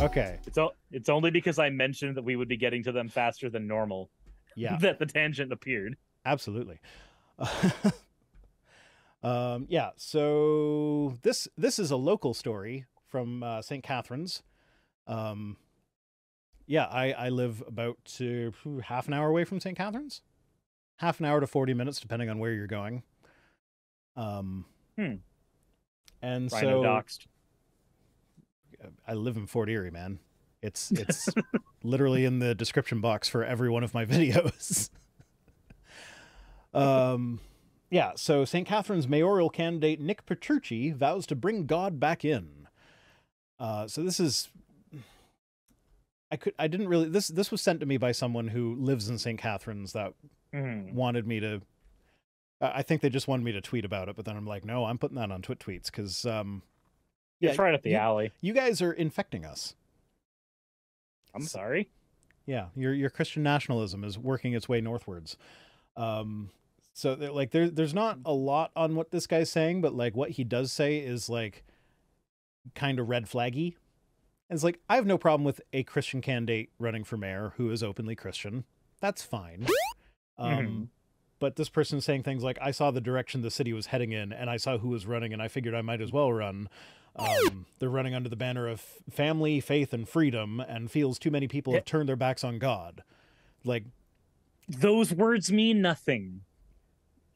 Okay. It's only because I mentioned that we would be getting to them faster than normal Yeah, that the tangent appeared. absolutely. Yeah, so this is a local story from St. Catharines. Um, yeah, I live about half an hour away from St. Catharines, half an hour to 40 minutes, depending on where you're going. Hmm. And Rhino so doxed. I live in Fort Erie, man. It's literally in the description box for every one of my videos. Yeah, so St. Catharines mayoral candidate Nick Petrucci vows to bring God back in. So this is I didn't really this was sent to me by someone who lives in St. Catharines that wanted me to I think they just wanted me to tweet about it, but then I'm like, no, I'm putting that on tweets because It's right up the alley. You guys are infecting us. I'm sorry. Yeah, your Christian nationalism is working its way northwards. So like there's not a lot on what this guy's saying, but like what he does say is like kind of red flaggy. And it's like, I have no problem with a Christian candidate running for mayor who is openly Christian. That's fine. But this person saying things like, I saw the direction the city was heading in and I saw who was running and I figured I might as well run. They're running under the banner of family, faith, and freedom and feels too many people have turned their backs on God. Like, those words mean nothing.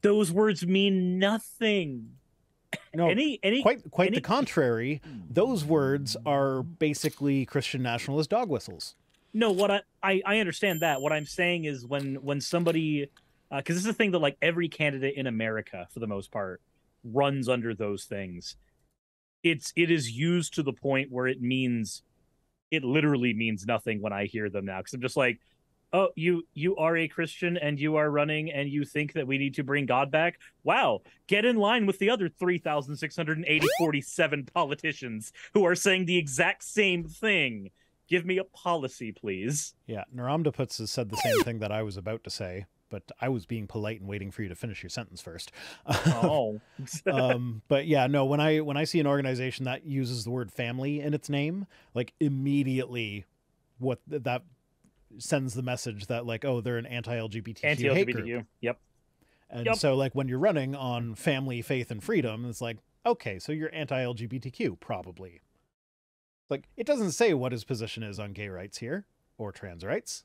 Those words mean nothing. No, quite the contrary. Those words are basically Christian nationalist dog whistles. No, what I understand that. What I'm saying is when somebody, because this is the thing that like every candidate in America, for the most part, runs under those things. It is used to the point where it literally means nothing when I hear them now. Because I'm just like, oh, you are a Christian and you are running and you think that we need to bring God back? Wow, get in line with the other 3,647 politicians who are saying the exact same thing. Give me a policy, please. Yeah, Naramdaputs has said the same thing that I was about to say, but I was being polite and waiting for you to finish your sentence first. Oh. But yeah, no, when I see an organization that uses the word family in its name, like immediately what that sends the message that like, oh, they're an anti-LGBTQ hate group. Yep. And so like when you're running on family, faith, and freedom, it's like, okay, so you're anti-LGBTQ probably. Like, it doesn't say what his position is on gay rights here or trans rights,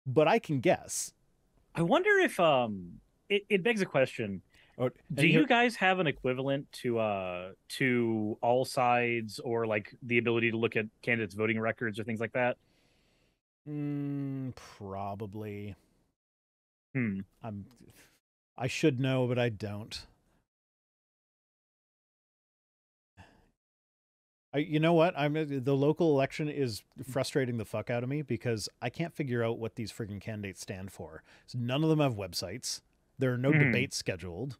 but I can guess. I wonder if it begs a question. Do you guys have an equivalent to All Sides or like the ability to look at candidates' voting records or things like that? Probably. I should know, but I don't. You know what? The local election is frustrating the fuck out of me because I can't figure out what these friggin' candidates stand for. So none of them have websites. There are no debates scheduled.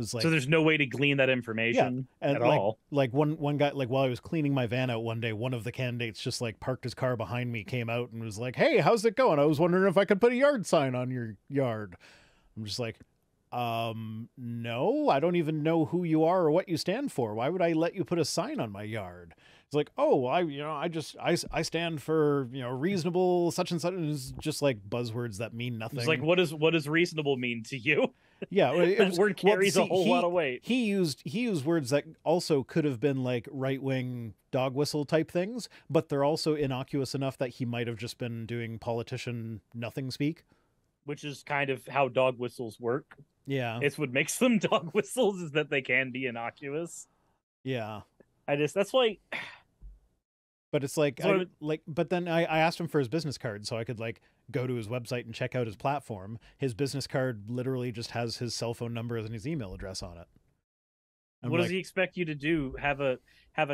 So there's no way to glean that information at all. Like one guy, like while I was cleaning my van out one day, one of the candidates just like parked his car behind me, came out and was like, "Hey, how's it going? I was wondering if I could put a yard sign on your yard." I'm just like, no, I don't even know who you are or what you stand for. Why would I let you put a sign on my yard? It's like, oh, I stand for, reasonable such and such. And it's just like buzzwords that mean nothing. It's like, what does reasonable mean to you? Yeah, that word carries a whole lot of weight. He used words that also could have been like right-wing dog whistle type things, but they're also innocuous enough that he might have just been doing politician nothing speak. Which is kind of how dog whistles work. Yeah. It's what makes them dog whistles is that they can be innocuous. Yeah. That's why. But it's like, but then I asked him for his business card so I could like go to his website and check out his platform. His business card literally just has his cell phone number and his email address on it. What does he expect you to do? Have a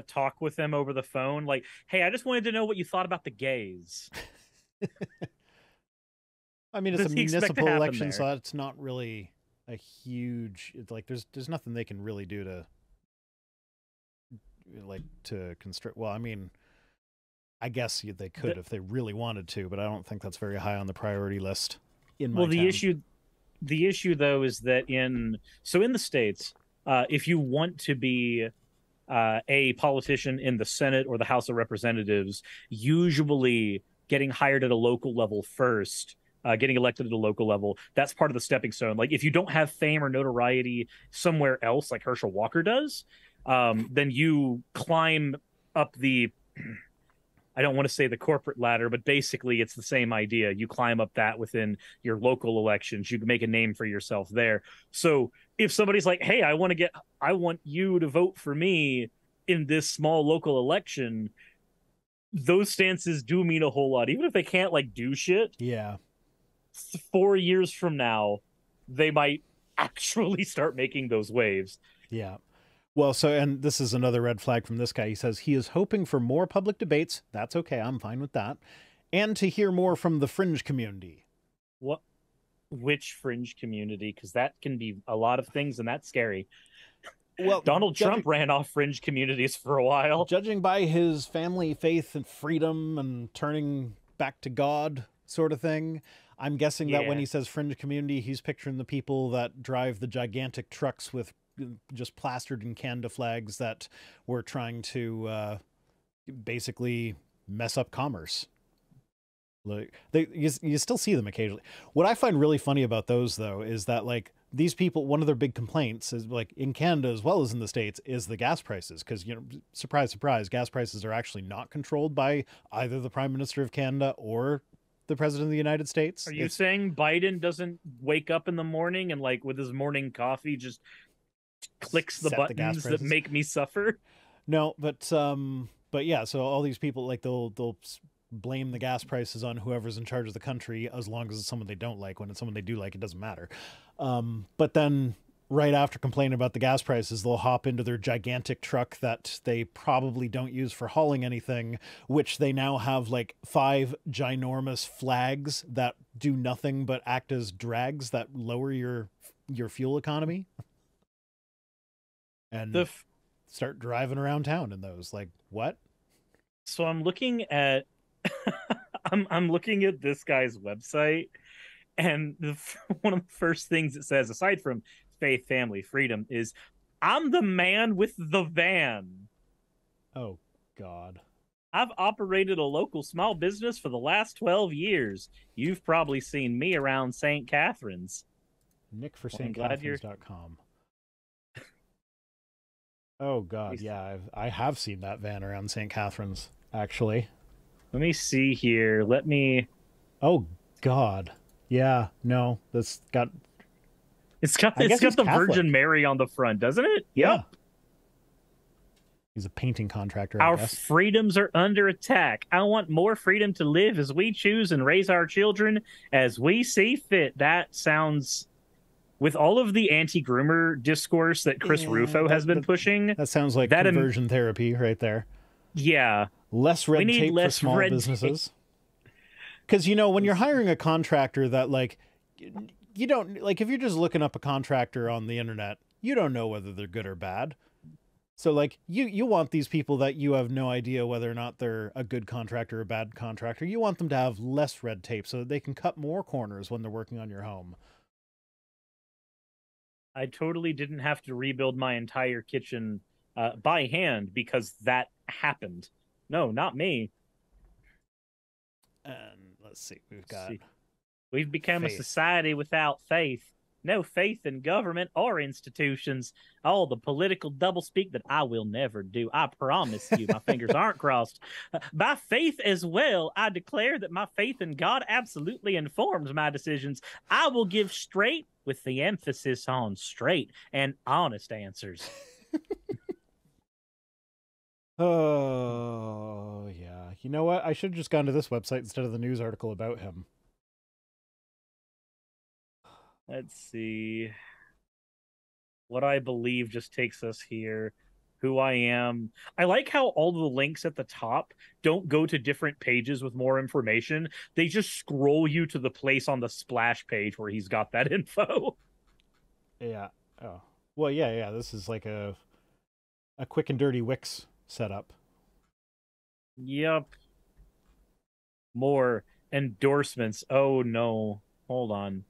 talk with him over the phone? Like, hey, I just wanted to know what you thought about the gays. I mean, it's a municipal election, so it's not really a huge. It's like there's nothing they can really do to constrict. Well, I mean, I guess they could if they really wanted to, but I don't think that's very high on the priority list. The issue though is that in the States, if you want to be a politician in the Senate or the House of Representatives, usually getting hired at a local level first, getting elected at a local level, that's part of the stepping stone. Like if you don't have fame or notoriety somewhere else, like Herschel Walker does, then you climb up the I don't want to say the corporate ladder, but basically it's the same idea. You climb up that within your local elections. You can make a name for yourself there. So if somebody's like, "Hey, I want you to vote for me in this small local election," those stances do mean a whole lot. Even if they can't like do shit, Yeah. 4 years from now, they might actually start making those waves. Yeah. Well, so, and this is another red flag from this guy. He says he is hoping for more public debates. That's okay. I'm fine with that. And to hear more from the fringe community. What? Which fringe community? Because that can be a lot of things, and that's scary. Well, Donald Trump ran off fringe communities for a while. Judging by his family, faith, and freedom and turning back to God sort of thing, I'm guessing that when he says fringe community, he's picturing the people that drive the gigantic trucks with just plastered in Canada flags that were trying to basically mess up commerce. Like you still see them occasionally. What I find really funny about those though is that like these people, one of their big complaints is like in Canada as well as in the States is the gas prices, because surprise surprise, gas prices are actually not controlled by either the Prime Minister of Canada or the President of the United States. Are you saying Biden doesn't wake up in the morning and like with his morning coffee just clicks the buttons that make me suffer? No, but yeah, so all these people like they'll blame the gas prices on whoever's in charge of the country as long as it's someone they don't like. When it's someone they do like, it doesn't matter. But then right after complaining about the gas prices, they'll hop into their gigantic truck that they probably don't use for hauling anything, which they now have like 5 ginormous flags that do nothing but act as drags that lower your fuel economy. And start driving around town in those. Like, what? So I'm looking at I'm looking at this guy's website, and one of the first things it says, aside from faith, family, freedom, is "I'm the man with the van." Oh, God. "I've operated a local small business for the last 12 years. You've probably seen me around St. Catharines." Nick for stcatharines.com. Oh, God. Yeah, I have seen that van around St. Catharines, actually. Let me see here. Oh, God. Yeah, no, that's got... It's got the Catholic Virgin Mary on the front, doesn't it? Yep. Yeah. He's a painting contractor. Our freedoms are under attack. I want more freedom to live as we choose and raise our children as we see fit. That sounds... With all of the anti-groomer discourse that Chris Rufo has been pushing... That sounds like conversion therapy right there. Yeah. Less red tape for small businesses. Because, when you're hiring a contractor that, like, you don't... Like, if you're just looking up a contractor on the internet, you don't know whether they're good or bad. So, like, you want these people that you have no idea whether or not they're a good contractor or a bad contractor. You want them to have less red tape so that they can cut more corners when they're working on your home. I totally didn't have to rebuild my entire kitchen by hand because that happened. No, not me. And let's see, we've become a society without faith. No faith in government or institutions. All the political doublespeak that I will never do. I promise you, my fingers aren't crossed. By faith as well, I declare that my faith in God absolutely informs my decisions. I will give straight, with the emphasis on straight, and honest answers. Oh, yeah. You know what? I should have just gone to this website instead of the news article about him. Let's see. What I believe just takes us here. Who I am. I like how all the links at the top don't go to different pages with more information. They just scroll you to the place on the splash page where he's got that info. Yeah. Oh. Well, yeah. This is like a quick and dirty Wix setup. Yep. More endorsements. Oh, no. Hold on.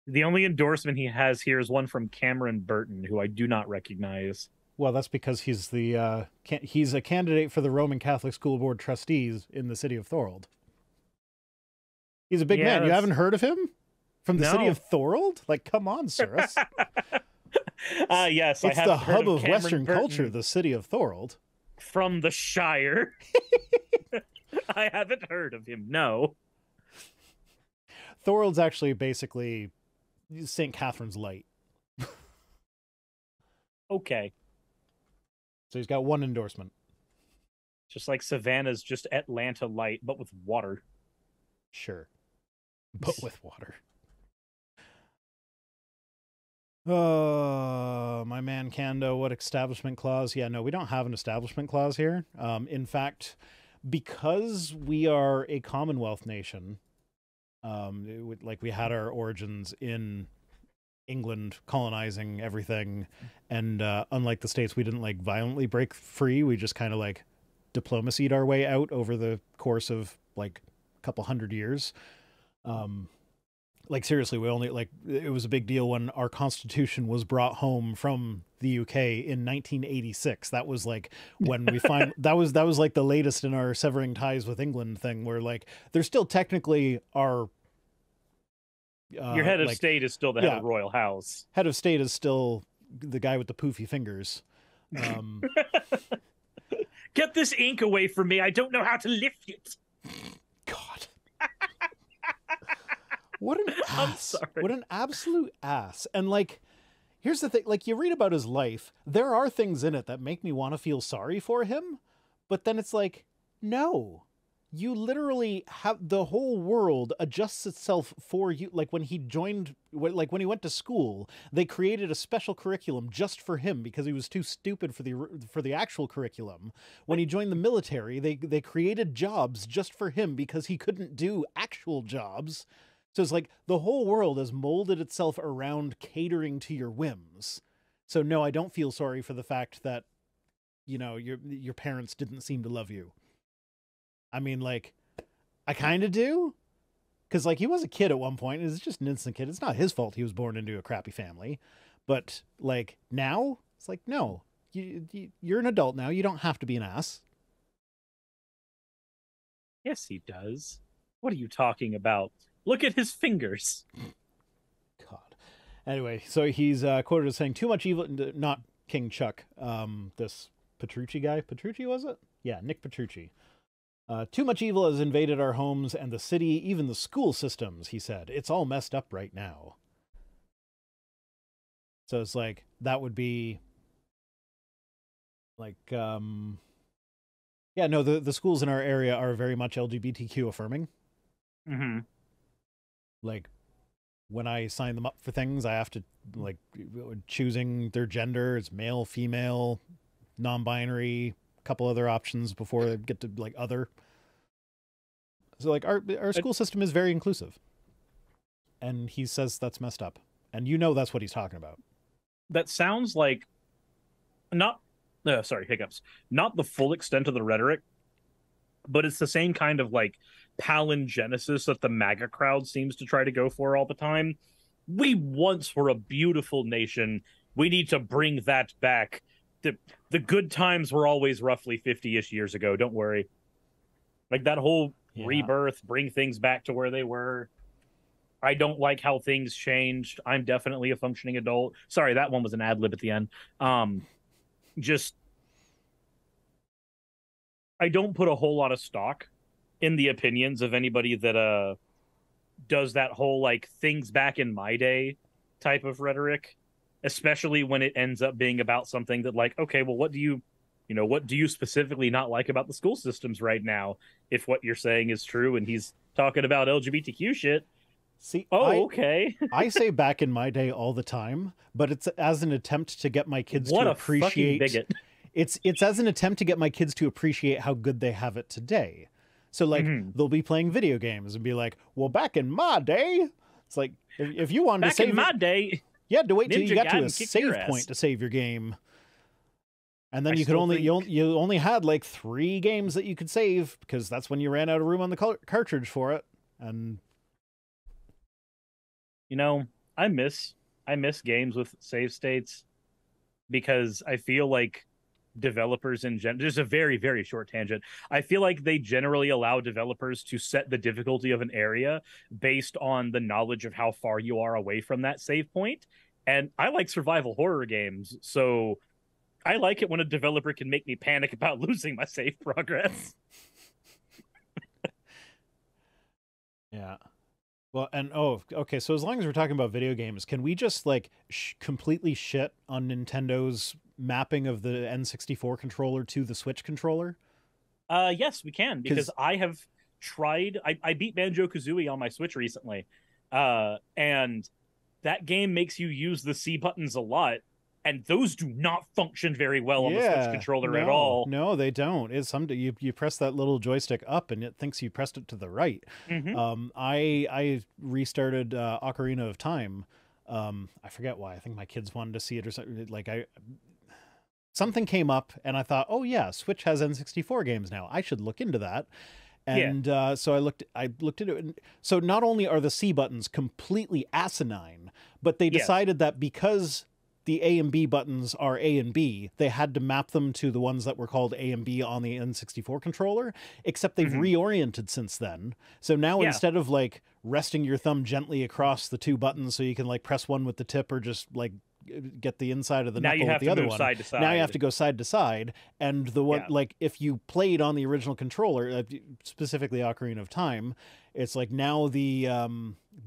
The only endorsement he has here is one from Cameron Burton, who I do not recognize. Well, that's because he's a candidate for the Roman Catholic School Board trustees in the city of Thorold. He's a big Yeah, man. You haven't heard of him? From the city No. of Thorold? Like, come on, Cirrus. Yes, I It's have the heard hub of Cameron Western Burton culture, the city of Thorold. from the Shire. I haven't heard of him. No. Thorold's actually basically St. Catherine's Light. Okay. So he's got one endorsement. Just like Savannah's just Atlanta Light, but with water. Sure. But with water. Oh, my man Kando, what establishment clause? Yeah, no, we don't have an establishment clause here. In fact, because we are a Commonwealth nation, like we had our origins in England colonizing everything, and unlike the States, we didn't like violently break free. We just kind of like diplomacied our way out over the course of like a couple hundred years. Like seriously, we only like it was a big deal when our constitution was brought home from the UK in 1986. That was like when we find that was like the latest in our severing ties with England thing, where like there's still technically our Your head of like, state is still the head of royal house. head of state is still the guy with the poofy fingers. Get this ink away from me. I don't know how to lift it. God. What an ass. I'm sorry. What an absolute ass. And like, here's the thing, like you read about his life, there are things in it that make me want to feel sorry for him, but then it's like, no. You literally have the whole world adjusts itself for you. Like when he joined, like when he went to school, they created a special curriculum just for him because he was too stupid for the actual curriculum. When he joined the military, they created jobs just for him because he couldn't do actual jobs. So it's like the whole world has molded itself around catering to your whims. So no, I don't feel sorry for the fact that, you know, your parents didn't seem to love you. I mean, like, I kind of do. Because, like, he was a kid at one point. It's just an innocent kid. It's not his fault he was born into a crappy family. But, like, now, it's like, no. You're an adult now. You don't have to be an ass. Yes, he does. What are you talking about? Look at his fingers. God. Anyway, so he's quoted as saying, too much evil, not King Chuck, this Petrucci guy. Petrucci, was it? Yeah, Nick Petrucci. Too much evil has invaded our homes and the city, even the school systems, he said. It's all messed up right now. So it's like, that would be like, yeah, no, the schools in our area are very much LGBTQ affirming. Mm-hmm. Like, when I sign them up for things, I have to, like, choosing their gender, it's male, female, non-binary, couple other options before they get to like other. So like our school system is very inclusive, and he says that's messed up, and you know that's what he's talking about. That sounds like not hiccups, not the full extent of the rhetoric, but it's the same kind of like palingenesis that the MAGA crowd seems to try to go for all the time. We once were a beautiful nation. We need to bring that back. The good times were always roughly 50-ish years ago. Don't worry. Like that whole rebirth, bring things back to where they were. I don't like how things changed. I'm definitely a functioning adult. Sorry, that one was an ad lib at the end. Just, I don't put a whole lot of stock in the opinions of anybody that does that whole like things back in my day type of rhetoric. Especially when it ends up being about something that like, okay, well, what do you specifically not like about the school systems right now? If what you're saying is true and he's talking about LGBTQ shit. See, okay. I say back in my day all the time, but it's as an attempt to get my kids to appreciate. Bigot. It's as an attempt to get my kids to appreciate how good they have it today. So like they'll be playing video games and be like, well, back in my day, it's like if you wanted back to save in my day. You had to wait till you got to a save save point to save your game. And then you only had like 3 games that you could save because that's when you ran out of room on the cartridge for it. And you know, I miss games with save states. because I feel like developers in general, just a very, very short tangent. I feel like they generally allow developers to set the difficulty of an area based on the knowledge of how far you are away from that save point. And I like survival horror games, so I like it when a developer can make me panic about losing my save progress. Yeah. Well, and oh, okay. So as long as we're talking about video games, can we just like completely shit on Nintendo's mapping of the N64 controller to the Switch controller? Yes, we can, because Because I have tried. I beat Banjo Kazooie on my Switch recently, and that game makes you use the C buttons a lot, and those do not function very well on the Switch yeah, controller at no, all. no, they don't. It's some you press that little joystick up and it thinks you pressed it to the right. Hmm. I restarted Ocarina of Time. I forget why. I think my kids wanted to see it or something. Like I something came up and I thought, oh yeah, Switch has N64 games now. I should look into that. Yeah. And so I looked at it. And so not only are the C buttons completely asinine, but they Yes. decided that because the A and B buttons are A and B, they had to map them to the ones that were called A and B on the N64 controller, except they've Hmm. reoriented since then. So now Yeah. instead of like resting your thumb gently across the two buttons so you can like press one with the tip or just like get the inside of the Now knuckle you with have the to other move one. side to side. Now you have to go side to side, and the one Yeah. like if you played on the original controller, specifically Ocarina of Time, it's like now the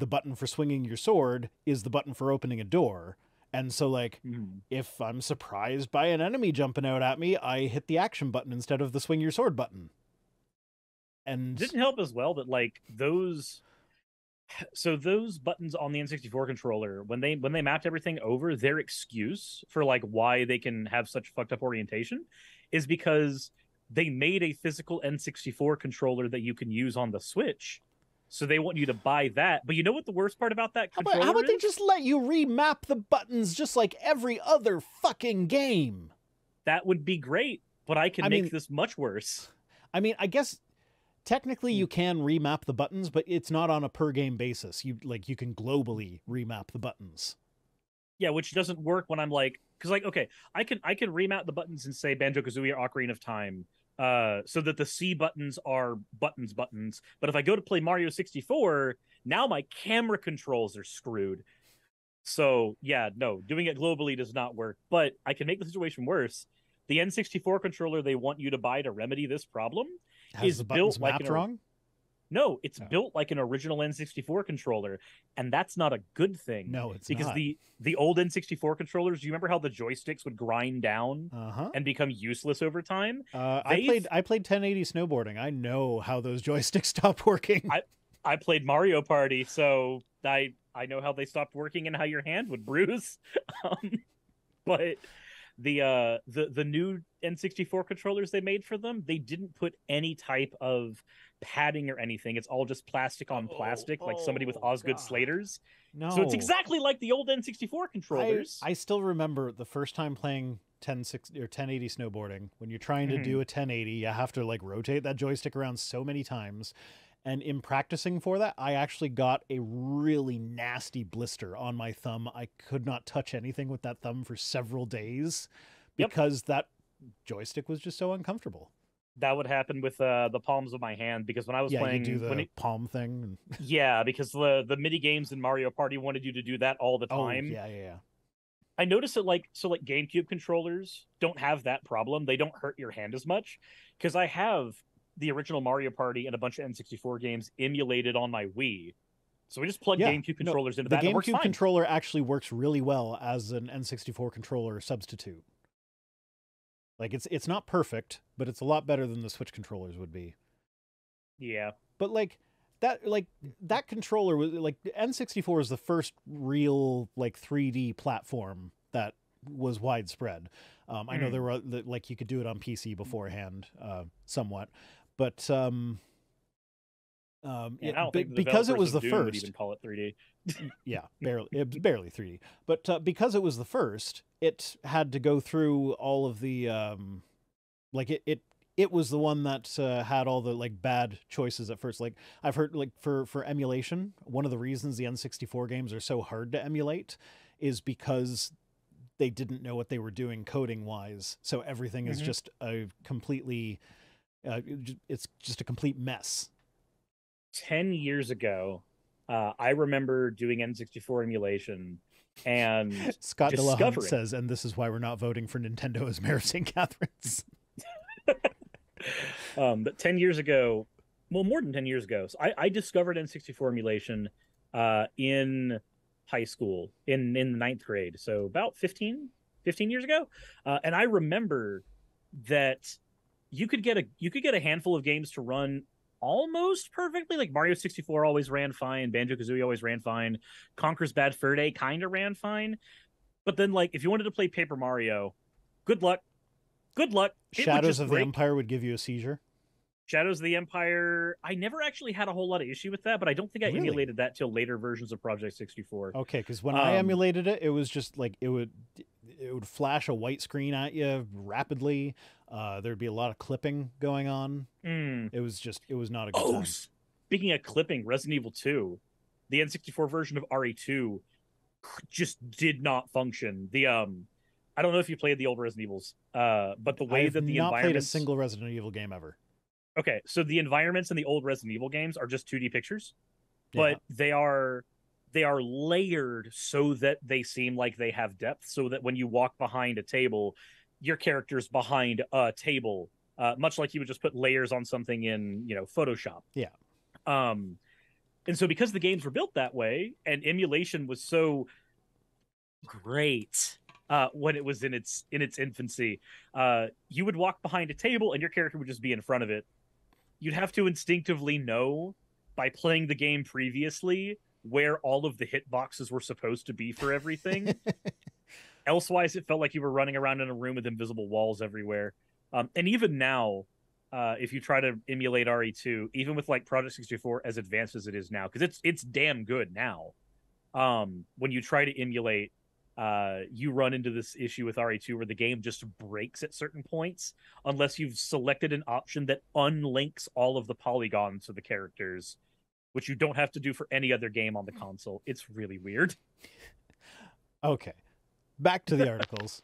button for swinging your sword is the button for opening a door. And so like Mhm. if I'm surprised by an enemy jumping out at me, I hit the action button instead of the swing your sword button. And Didn't help as well that like those buttons on the N64 controller, when they mapped everything over, their excuse for like why they can have such fucked up orientation is because they made a physical N64 controller that you can use on the Switch. So they want you to buy that. But you know what the worst part about that controller how about they is? just let you remap the buttons just like every other fucking game? That would be great, but I can I make mean, this much worse. I mean, I guess technically you can remap the buttons, but it's not on a per game basis. You can globally remap the buttons. Yeah, which doesn't work when I'm like, because like, okay, I can remount the buttons and say Banjo Kazooie or Ocarina of Time, so that the C buttons are buttons. But if I go to play Mario 64, now my camera controls are screwed. So yeah, no, doing it globally does not work. But I can make the situation worse. The N64 controller they want you to buy to remedy this problem Has is the buttons built like mapped an wrong? no, it's Oh. built like an original N64 controller, and that's not a good thing No, it's because not. the old N64 controllers, do you remember how the joysticks would grind down Uh-huh. and become useless over time? I played 1080 snowboarding. I know how those joysticks stopped working. I played Mario Party, so I know how they stopped working and how your hand would bruise. Um, but the new N64 controllers they made for them, they didn't put any type of padding or anything. It's all just plastic on plastic, like somebody with Osgood God. Slaters. No. So it's exactly like the old N64 controllers. I still remember the first time playing 1060 or 1080 snowboarding. When you're trying to do a 1080, you have to like rotate that joystick around so many times. And in practicing for that, I actually got a really nasty blister on my thumb. I could not touch anything with that thumb for several days Yep. because that joystick was just so uncomfortable. That would happen with the palms of my hand because when I was Yeah, playing, you do the palm thing. yeah, because the mini games in Mario Party wanted you to do that all the Oh, time. yeah. I noticed that like GameCube controllers don't have that problem. They don't hurt your hand as much because I have the original Mario Party and a bunch of N64 games emulated on my Wii. So we just plug Yeah, GameCube no, controllers into the that and it works GameCube fine. controller actually works really well as an N64 controller substitute. Like it's not perfect, but it's a lot better than the Switch controllers would be. Yeah. But like that controller was like N64 is the first real like 3D platform that was widespread. I know there were like you could do it on PC beforehand, somewhat, but I don't think the because it developers was the of Doom would first, even call it 3D. yeah, barely, it was barely 3D, but because it was the first, it had to go through all of the like it was the one that had all the like bad choices at first. Like I've heard like for emulation, one of the reasons the N64 games are so hard to emulate is because they didn't know what they were doing coding wise. So everything is just a completely, it's just a complete mess. 10 years ago, I remember doing N64 emulation and Scott Delahunt discovering says, and this is why we're not voting for Nintendo as Mayor of St. Catharines. But 10 years ago, well, more than 10 years ago, so I discovered N64 emulation in high school in the ninth grade. So about 15 years ago. And I remember that you could get a handful of games to run almost perfectly. Like Mario 64 always ran fine, Banjo-Kazooie always ran fine, Conker's Bad Fur Day kind of ran fine. But then, like, if you wanted to play Paper Mario, good luck. Good luck. Shadows of the Empire would give you a seizure. Shadows of the Empire, I never actually had a whole lot of issue with that, but I don't think I emulated that till later versions of Project 64. Okay, because when I emulated it, it was just like it would flash a white screen at you rapidly. There'd be a lot of clipping going on. It was not a good time. Speaking of clipping, Resident Evil 2, the N64 version of RE2 just did not function. The I don't know if you played the old Resident Evils, but the way that the environments... I've not played a single Resident Evil game ever. Okay, so the environments in the old Resident Evil games are just 2D pictures, but they are layered so that they seem like they have depth, so that when you walk behind a table, your character's behind a table, much like you would just put layers on something in, Photoshop. Yeah. And so because the games were built that way, and emulation was so great when it was in its infancy, you would walk behind a table and your character would just be in front of it. You'd have to instinctively know by playing the game previously where all of the hitboxes were supposed to be for everything. Elsewise, it felt like you were running around in a room with invisible walls everywhere. And even now, if you try to emulate RE2, even with like Project 64 as advanced as it is now, because it's damn good now, when you try to emulate, you run into this issue with RE2 where the game just breaks at certain points unless you've selected an option that unlinks all of the polygons to the characters, which you don't have to do for any other game on the console. It's really weird. Okay, back to the articles.